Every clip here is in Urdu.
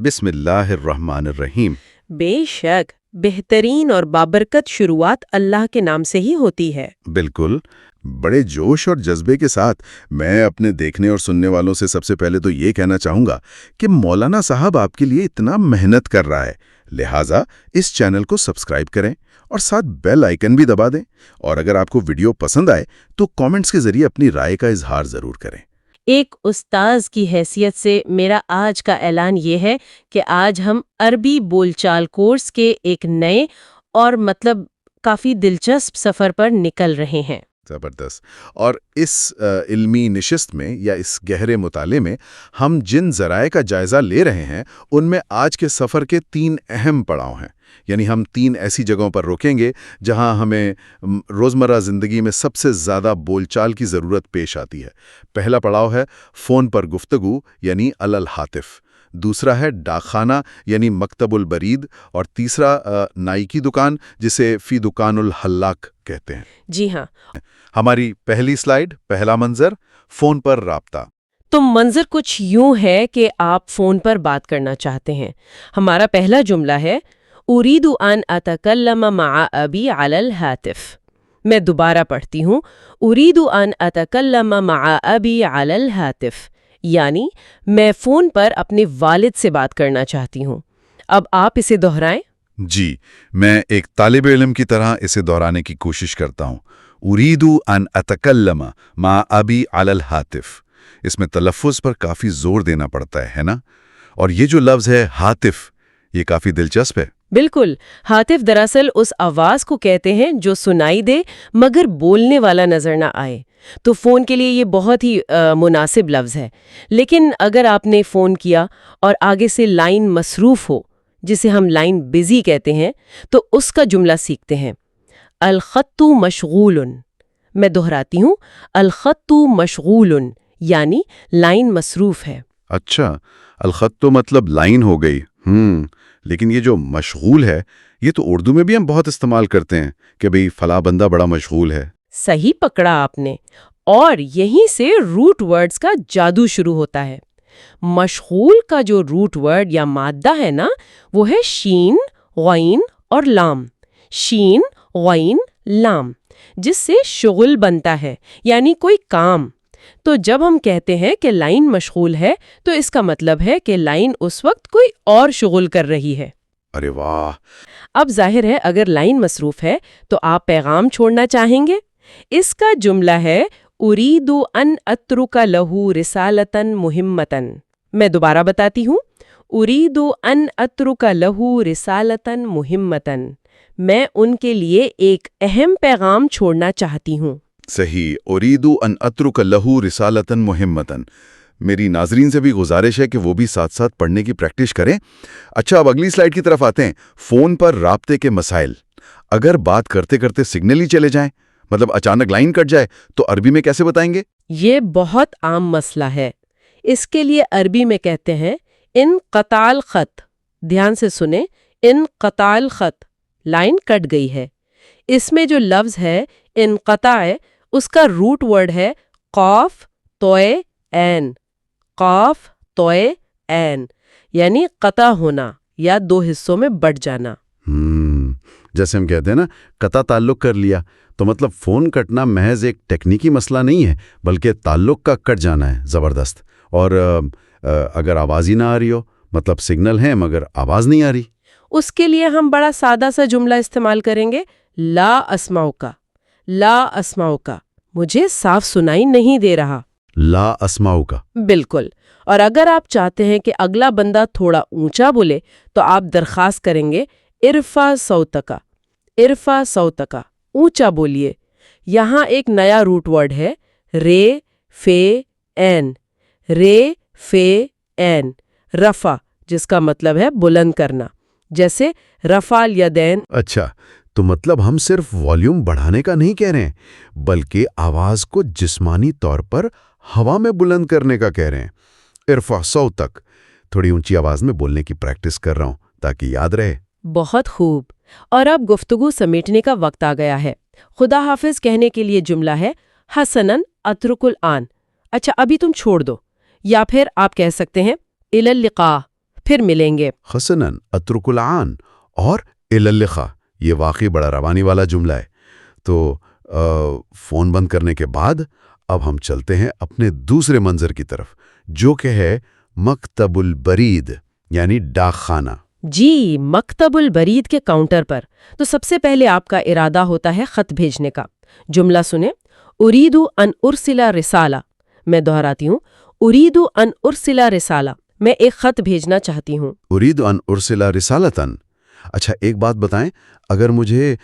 بسم اللہ الرحمن الرحیم۔ بے شک بہترین اور بابرکت شروعات اللہ کے نام سے ہی ہوتی ہے۔ بالکل، بڑے جوش اور جذبے کے ساتھ میں اپنے دیکھنے اور سننے والوں سے سب سے پہلے تو یہ کہنا چاہوں گا کہ مولانا صاحب آپ کے لیے اتنا محنت کر رہا ہے، لہٰذا اس چینل کو سبسکرائب کریں اور ساتھ بیل آئیکن بھی دبا دیں، اور اگر آپ کو ویڈیو پسند آئے تو کامنٹس کے ذریعے اپنی رائے کا اظہار ضرور کریں۔ ایک استاذ کی حیثیت سے میرا آج کا اعلان یہ ہے کہ آج ہم عربی بول چال کورس کے ایک نئے اور کافی دلچسپ سفر پر نکل رہے ہیں۔ زبردست۔ اور اس علمی نشست میں یا اس گہرے مطالعے میں ہم جن ذرائع کا جائزہ لے رہے ہیں ان میں آج کے سفر کے 3 اہم پڑاؤ ہیں، یعنی ہم 3 ایسی جگہوں پر روکیں گے جہاں ہمیں روزمرہ زندگی میں سب سے زیادہ بول چال کی ضرورت پیش آتی ہے۔ پہلا پڑاؤ ہے فون پر گفتگو یعنی علی الہاتف، دوسرا ہے ڈاک خانہ یعنی مکتب البرید، اور تیسرا نائی کی دکان جسے فی دکان الحلاق کہتے ہیں۔ جی ہاں۔ ہماری پہلی سلائیڈ، پہلا منظر، فون پر رابطہ۔ تو منظر کچھ یوں ہے کہ آپ فون پر بات کرنا چاہتے ہیں۔ ہمارا پہلا جملہ ہے اريد ان اتكلم مع ابي على الهاتف۔ میں دوبارہ پڑھتی ہوں، اريد ان اتكلم مع ابي على الهاتف، یعنی میں فون پر اپنے والد سے بات کرنا چاہتی ہوں۔ اب آپ اسے دہرائیں۔ جی، میں ایک طالب علم کی طرح اسے دہرانے کی کوشش کرتا ہوں۔ اريد ان اتكلم مع ابي على الهاتف، اس میں تلفظ پر کافی زور دینا پڑتا ہے نا؟ اور یہ جو لفظ ہے ہاتف، یہ کافی دلچسپ ہے۔ بالکل، ہاتف دراصل اس آواز کو کہتے ہیں جو سنائی دے مگر بولنے والا نظر نہ آئے، تو فون کے لیے یہ بہت ہی مناسب لفظ ہے۔ لیکن اگر آپ نے فون کیا اور آگے سے لائن مصروف ہو، جسے ہم لائن بزی کہتے ہیں، تو اس کا جملہ سیکھتے ہیں۔ الخط مشغول، میں دہراتی ہوں، الخط مشغول یعنی لائن مصروف ہے۔ اچھا، الخط تو مطلب لائن ہو گئی۔ لیکن یہ جو مشغول ہے، یہ تو اردو میں بھی ہم بہت استعمال کرتے ہیں کہ بھئی فلاں بندہ بڑا مشغول ہے۔ صحیح پکڑا آپ نے، اور یہیں سے روٹ ورڈز کا جادو شروع ہوتا ہے۔ مشغول کا جو روٹ ورڈ یا مادہ ہے نا، وہ ہے شین، غین اور لام۔ شین، غین، لام، جس سے شغل بنتا ہے، یعنی کوئی کام۔ تو جب ہم کہتے ہیں کہ لائن مشغول ہے تو اس کا مطلب ہے کہ لائن اس وقت کوئی اور شغل کر رہی ہے۔ ارے واہ! اب ظاہر ہے اگر لائن مصروف ہے تو آپ پیغام چھوڑنا چاہیں گے۔ اس کا جملہ ہے اريد ان اترک له رسالة مهمة۔ میں دوبارہ بتاتی ہوں، اريد ان اترک له رسالة مهمة، میں ان کے لیے ایک اہم پیغام چھوڑنا چاہتی ہوں۔ صحیح، اريد ان اترک له رسالة مهمة۔ میری ناظرین سے بھی گزارش ہے کہ وہ بھی ساتھ ساتھ پڑھنے کی پریکٹس کریں۔ اچھا، اب اگلی سلائیڈ کی طرف آتے ہیں۔ فون پر رابطے کے مسائل۔ اگر بات کرتے کرتے سگنل ہی چلے جائیں، مطلب اچانک لائن کٹ جائے، تو عربی میں کیسے بتائیں گے؟ یہ بہت عام مسئلہ ہے۔ اس کے لیے عربی میں کہتے ہیں انقطاع الخط۔ دھیان سے سنیں، انقطاع الخط، لائن کٹ گئی ہے۔ اس میں جو لفظ ہے انقطاع، اس کا روٹ ورڈ ہے قاف توئے عین۔ قاف توئے عین یعنی قطع ہونا یا 2 حصوں میں بٹ جانا۔ جیسے ہم کہتے ہیں نا، قطع تعلق کر لیا، تو مطلب فون کٹنا محض ایک ٹیکنیکی مسئلہ نہیں ہے، بلکہ تعلق کا کٹ جانا ہے۔ زبردست۔ اور اگر آواز ہی نہ آ رہی ہو، مطلب سگنل ہے مگر آواز نہیں آ رہی، اس کے لیے ہم بڑا سادہ سا جملہ استعمال کریں گے، لا اسمعک۔ لا اسمعک، مجھے صاف سنائی نہیں دے رہا۔ لا اسمعک۔ بالکل۔ اور اگر آپ چاہتے ہیں کہ اگلا بندہ تھوڑا اونچا بولے تو آپ درخواست کریں گے ارفع صوتک۔ ارفع صوتک، اونچا بولیے۔ یہاں ایک نیا روٹ ورڈ ہے رے فے این۔ رے فے این، رفع، جس کا مطلب ہے بلند کرنا، جیسے رفع الیدین۔ اچھا، تو مطلب ہم صرف والیوم بڑھانے کا نہیں کہہ رہے ہیں، بلکہ آواز کو جسمانی طور پر ہوا میں بلند کرنے کا کہہ رہے ہیں۔ ارفع صوتک، تھوڑی اونچی آواز میں بولنے کی پریکٹس کر رہا ہوں تاکہ یاد رہے۔ بہت خوب۔ اور اب گفتگو سمیٹنے کا وقت آ گیا ہے۔ خدا حافظ کہنے کے لیے جملہ ہے حسناً اترک الآن۔ اچھا، ابھی تم چھوڑ دو، یا پھر آپ کہہ سکتے ہیں الی اللقاء، پھر ملیں گے۔ حسناً اترک العان اور اللقاء، یہ واقعی بڑا روانی والا جملہ ہے۔ تو فون بند کرنے کے بعد اب ہم چلتے ہیں اپنے دوسرے منظر کی طرف، جو کہ ہے مکتب البرید یعنی ڈاک خانہ۔ جی، مکتب البرید کے کاؤنٹر پر تو سب سے پہلے آپ کا ارادہ ہوتا ہے خط بھیجنے کا۔ جملہ سنیں، اریدو ان ارسلا رسالہ۔ میں دہراتی ہوں، اریدو ان ارسلا رسالہ، میں ایک خط بھیجنا چاہتی ہوں۔ اريد ان ارسل رسالتاً۔ اچھا، ایک بات بتائیں، اگر مجھے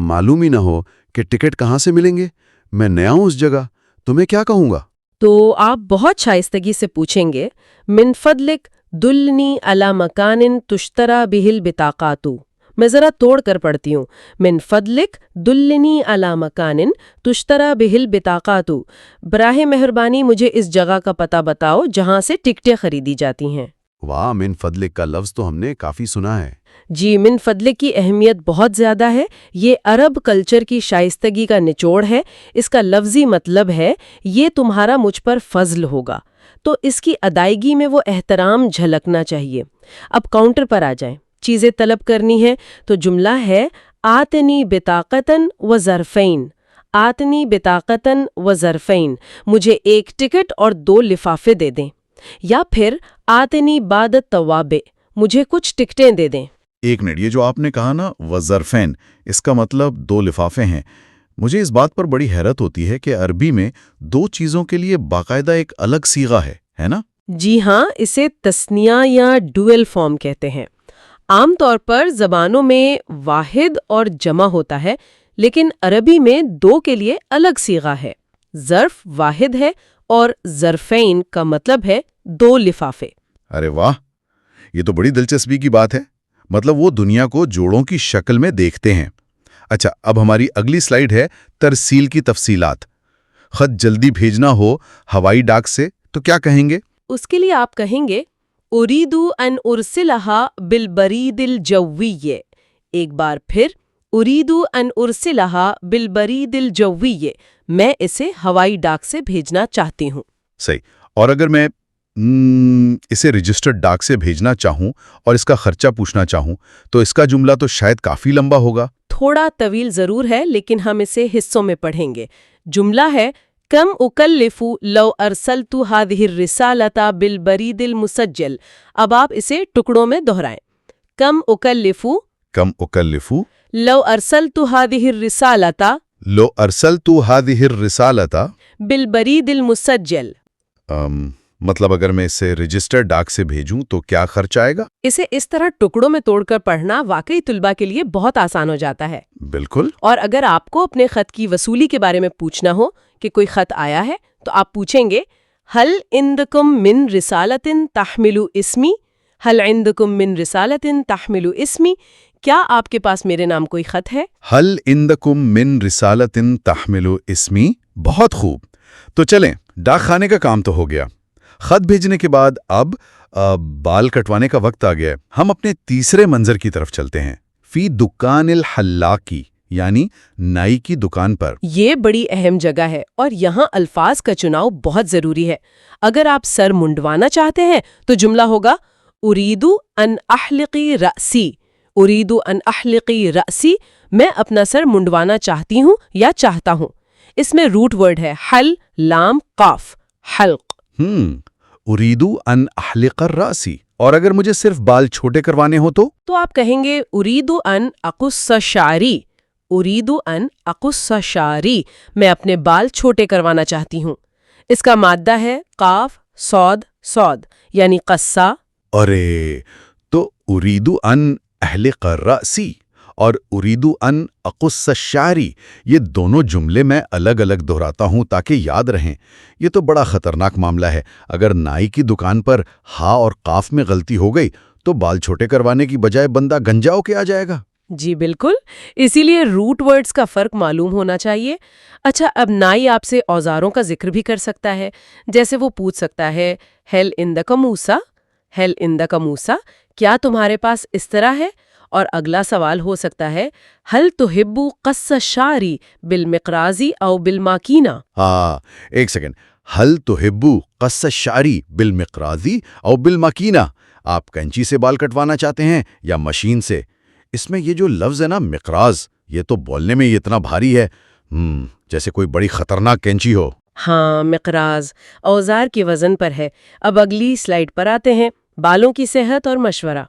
معلوم ہی نہ ہو کہ ٹکٹ کہاں سے ملیں گے، میں نیا ہوں اس جگہ، تو میں کیا کہوں گا؟ تو آپ بہت شائستگی سے پوچھیں گے، من فضلک دلنی علی مکان تشتری بہ البطاقات۔ میں ذرا توڑ کر پڑھتی ہوں، من فضلک دلنی علی مکان تشتری بہ البطاقات، براہ مہربانی مجھے اس جگہ کا پتہ بتاؤ جہاں سے ٹکٹیں خریدی جاتی ہیں۔ واہ، من فضلک کا لفظ تو ہم نے کافی سنا ہے۔ جی، من فضلک کی اہمیت بہت زیادہ ہے۔ یہ عرب کلچر کی شائستگی کا نچوڑ ہے۔ اس کا لفظی مطلب ہے یہ تمہارا مجھ پر فضل ہوگا، تو اس کی ادائیگی میں وہ احترام جھلکنا چاہیے۔ اب کاؤنٹر پر آ جائیں، چیزیں طلب کرنی ہے تو جملہ ہے آتنی بطاقتاً و ظرفین۔ آتنی بطاقتاً و ظرفین، مجھے ایک ٹکٹ اور 2 لفافے دے دیں، یا پھر آتنی بعد التوابع، مجھے کچھ ٹکٹیں دے دیں۔ ایک منٹ، یہ جو آپ نے کہا نا وظرفین، اس کا مطلب 2 لفافے ہیں۔ مجھے اس بات پر بڑی حیرت ہوتی ہے کہ عربی میں 2 چیزوں کے لیے باقاعدہ ایک الگ صیغہ ہے نا؟ جی ہاں، اسے تثنیہ یا ڈوئل فارم کہتے ہیں۔ عام طور پر زبانوں میں واحد اور جمع ہوتا ہے، لیکن عربی میں 2 کے لیے الگ صیغہ ہے۔ ظرف واحد ہے اور ظرفین کا مطلب ہے 2 لفافے۔ ارے واہ، یہ تو بڑی دلچسپی کی بات ہے۔ مطلب وہ دنیا کو جوڑوں کی شکل میں دیکھتے ہیں۔ اچھا، اب ہماری اگلی سلائیڈ ہے ترسیل کی تفصیلات۔ خط جلدی بھیجنا ہو ہوائی ڈاک سے تو کیا کہیں گے؟ اس کے لیے آپ کہیں گے اریدو ان ارسلہا بالبرید الجوی۔ ایک بار پھر، اریدو ان ارسلہا بالبرید الجوی، میں اسے ہوائی ڈاک سے بھیجنا چاہتی ہوں۔ صحیح۔ اور اگر میں اسے رجسٹرڈ ڈاک سے بھیجنا چاہوں اور اس کا خرچہ پوچھنا چاہوں تو اس کا جملہ تو شاید کافی لمبا ہوگا۔ تھوڑا طویل ضرور ہے، لیکن ہم اسے حصوں میں پڑھیں گے۔ جملہ ہے کم اکلف لو ارسلت هذه الرسالة بالبرید المسجل۔ اب آپ اسے ٹکڑوں میں دہرائیں۔ کم اکلف لو ارسلت هذه الرسالة لو ارسلت هذه الرسالة بالبرید المسجل۔ مطلب اگر میں اسے رجسٹرڈ ڈاک سے بھیجوں تو کیا خرچ آئے گا؟ اسے اس طرح ٹکڑوں میں توڑ کر پڑھنا واقعی طلباء کے لیے بہت آسان ہو جاتا ہے۔ بالکل۔ اور اگر آپ کو اپنے خط کی وصولی کے بارے میں پوچھنا ہو کہ کوئی خط آیا ہے تو آپ پوچھیں گے ہل عندکم من رسالۃ تحمل اسمی؟ ہل عندکم من رسالۃ تحمل اسمی؟ کیا آپ کے پاس میرے نام کوئی خط ہے؟ ہل عندکم من رسالۃ تحمل اسمی؟ بہت خوب۔ تو چلیں، ڈاک خانے کا کام تو ہو گیا۔ خط بھیجنے کے بعد اب بال کٹوانے کا وقت آ گیا ہے۔ ہم اپنے تیسرے منظر کی طرف چلتے ہیں، فی دکان الحلاقی یعنی نائی کی دکان پر۔ یہ بڑی اہم جگہ ہے اور یہاں الفاظ کا چناؤ بہت ضروری ہے۔ اگر آپ سر منڈوانا چاہتے ہیں تو جملہ ہوگا اریدو ان احلقی رأسی۔ اریدو ان احلقی رأسی، میں اپنا سر منڈوانا چاہتی ہوں یا چاہتا ہوں۔ اس میں روٹ ورڈ ہے حل لام قاف، حلق۔ اریدو ان احلق الراسی۔ اور اگر مجھے صرف بال چھوٹے کروانے ہو تو آپ کہیں گے اریدو ان اقص شعری۔ اریدو ان اقص شعری، میں اپنے بال چھوٹے کروانا چاہتی ہوں۔ اس کا مادہ ہے قاف صاد یعنی قصہ۔ ارے، تو اریدو ان احلق الراسی اور اریدو ان اقص الشعری، یہ دونوں جملے میں الگ الگ دہراتا ہوں تاکہ یاد رہیں۔ یہ تو بڑا خطرناک معاملہ ہے۔ اگر نائی کی دکان پر ہا اور قاف میں غلطی ہو گئی تو بال چھوٹے کروانے کی بجائے بندہ گنجا ہو کے آ جائے گا۔ جی بالکل، اسی لیے روٹ ورڈز کا فرق معلوم ہونا چاہیے۔ اچھا، اب نائی آپ سے اوزاروں کا ذکر بھی کر سکتا ہے، جیسے وہ پوچھ سکتا ہے ہیل عندک موسیٰ؟ ہیل عندک موسیٰ، کیا تمہارے پاس اس طرح ہے؟ اور اگلا سوال ہو سکتا ہے ہل تحب قص الشعر بالمقراض او بالماکینہ؟ ایک سیکنڈ، ہل تحب قص الشعر بالمقراض او بالماکینہ؟ آپ کینچی سے بال کٹوانا چاہتے ہیں یا مشین سے؟ اس میں یہ جو لفظ ہے نا مقراض، یہ تو بولنے میں یہ اتنا بھاری ہے جیسے کوئی بڑی خطرناک کینچی ہو۔ ہاں، مقراض اوزار کے وزن پر ہے۔ اب اگلی سلائیڈ پر آتے ہیں، بالوں کی صحت اور مشورہ۔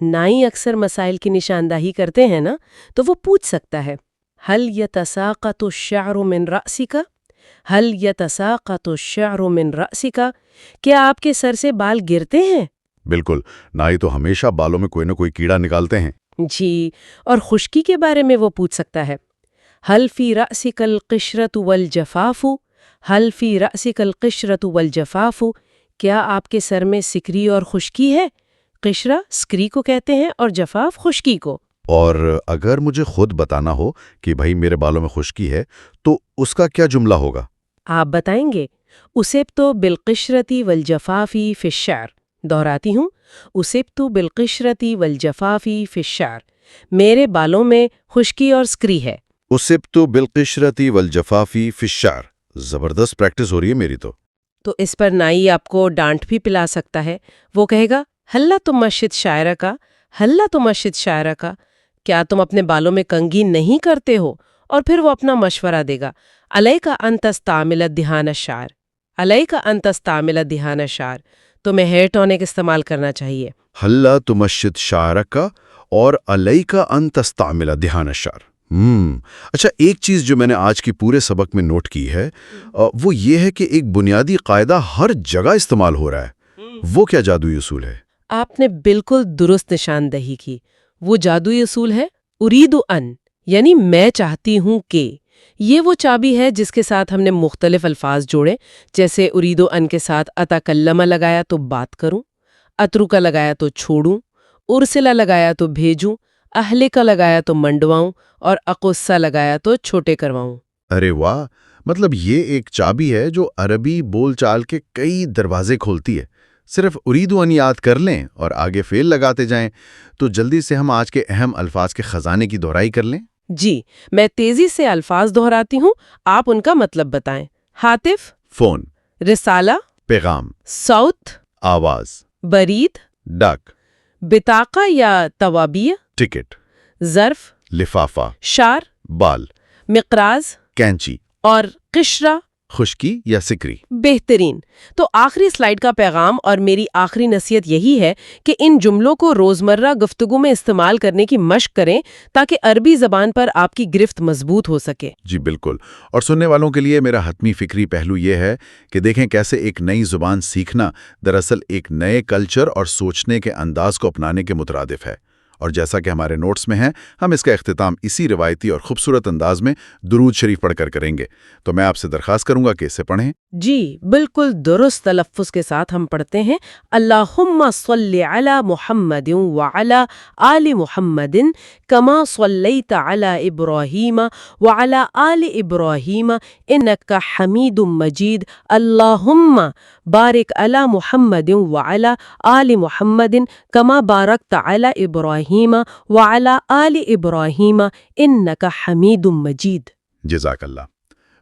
نائی اکثر مسائل کی نشاندہی کرتے ہیں نا، تو وہ پوچھ سکتا ہے هل يتساقط الشعر من رأسك؟ هل يتساقط الشعر من رأسك؟ کیا آپ کے سر سے بال گرتے ہیں؟ بالکل، نائی تو ہمیشہ بالوں میں کوئی نہ کوئی کیڑا نکالتے ہیں۔ جی، اور خشکی کے بارے میں وہ پوچھ سکتا ہے هل في رأسك القشرة والجفاف؟ هل في رأسك القشرة والجفاف؟ کیا آپ کے سر میں سکری اور خشکی ہے؟ قشرہ سکری کو کہتے ہیں اور جفاف خشکی کو۔ اور اگر مجھے خود بتانا ہو کہ بھائی میرے بالوں میں خشکی ہے تو اس کا کیا جملہ ہوگا؟ آپ بتائیں گے اصبت بالقشرة والجفاف في الشعر۔ دہراتی ہوں، اصبت بالقشرة والجفاف في الشعر، میرے بالوں میں خشکی اور سکری ہے۔ اصبت بالقشرة والجفاف في الشعر، زبردست پریکٹس ہو رہی ہے میری تو اس پر نائی آپ کو ڈانٹ بھی پلا سکتا ہے۔ وہ کہے گا ہلا تمشط شاعرہ کا، ہلا تمشط شاعرہ کا، کیا تم اپنے بالوں میں کنگھی نہیں کرتے ہو؟ اور پھر وہ اپنا مشورہ دے گا علیک ان تستعمل دھیان الشعر، علیک ان تستعمل دھیان الشعر، تمہیں ہیئر ٹونک استعمال کرنا چاہیے۔ ہلا تمشط شعرک اور علیک ان تستعمل دھیان الشعر۔ اچھا، ایک چیز جو میں نے آج کی پورے سبق میں نوٹ کی ہے وہ یہ ہے کہ ایک بنیادی قاعدہ ہر جگہ استعمال ہو رہا ہے۔ وہ کیا جادوئی اصول ہے؟ آپ نے بالکل درست نشاندہی کی۔ وہ جادوئی اصول ہے ارید ان، یعنی میں چاہتی ہوں کہ۔ یہ وہ چابی ہے جس کے ساتھ ہم نے مختلف الفاظ جوڑے، جیسے ارید ان کے ساتھ اتکلم لگایا تو بات کروں، اترک لگایا تو چھوڑوں، ارسلہ لگایا تو بھیجوں، اہلک لگایا تو منڈواؤں، اور اقصہ لگایا تو چھوٹے کرواؤں۔ ارے واہ، مطلب یہ ایک چابی ہے جو عربی بول چال کے کئی دروازے کھولتی ہے۔ صرف ارید ان یاد کر لیں اور آگے فعل لگاتے جائیں تو جلدی سے ہم آج کے اہم الفاظ کے خزانے کی دہرائی کر لیں۔ جی، میں تیزی سے الفاظ دہراتی ہوں، آپ ان کا مطلب بتائیں۔ ہاتف، فون، رسالہ، پیغام، صوت، آواز، برید، ڈک، بطاقہ یا توابیہ، ٹکٹ، ظرف، لفافہ، شار، بال، مقراض کینچی، اور قشرہ، خشکی یا سکری۔ بہترین۔ تو آخری سلائیڈ کا پیغام اور میری آخری نصیحت یہی ہے کہ ان جملوں کو روزمرہ گفتگو میں استعمال کرنے کی مشق کریں تاکہ عربی زبان پر آپ کی گرفت مضبوط ہو سکے۔ جی بالکل، اور سننے والوں کے لیے میرا حتمی فکری پہلو یہ ہے کہ دیکھیں کیسے ایک نئی زبان سیکھنا دراصل ایک نئے کلچر اور سوچنے کے انداز کو اپنانے کے مترادف ہے۔ اور جیسا کہ ہمارے نوٹس میں ہیں، ہم اس کا اختتام اسی روایتی اور خوبصورت انداز میں درود شریف پڑھ کر کریں گے۔ تو میں آپ سے درخواست کروں گا کہ اسے پڑھیں۔ جی بالکل درست تلفظ کے ساتھ ہم پڑھتے ہیں، اللہم صلی علی محمد وعلی آل محمد کما صلیت علی ابراہیم وعلی آل ابراہیم انک حمید مجید، اللہم بارک علی محمد وعلی آل محمد کما بارکت علی ابراہیم وعلی آل ابراہیم انک حمید مجید۔ جزاک اللہ۔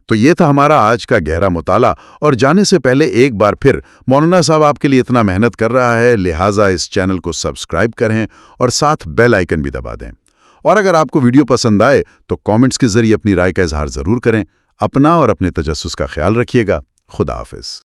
تو یہ تھا ہمارا آج کا گہرا مطالعہ، اور جانے سے پہلے ایک بار پھر مولانا صاحب آپ کے لیے اتنا محنت کر رہا ہے، لہٰذا اس چینل کو سبسکرائب کریں اور ساتھ بیل آئیکن بھی دبا دیں۔ اور اگر آپ کو ویڈیو پسند آئے تو کامنٹس کے ذریعے اپنی رائے کا اظہار ضرور کریں۔ اپنا اور اپنے تجسس کا خیال رکھیے گا۔ خدا حافظ۔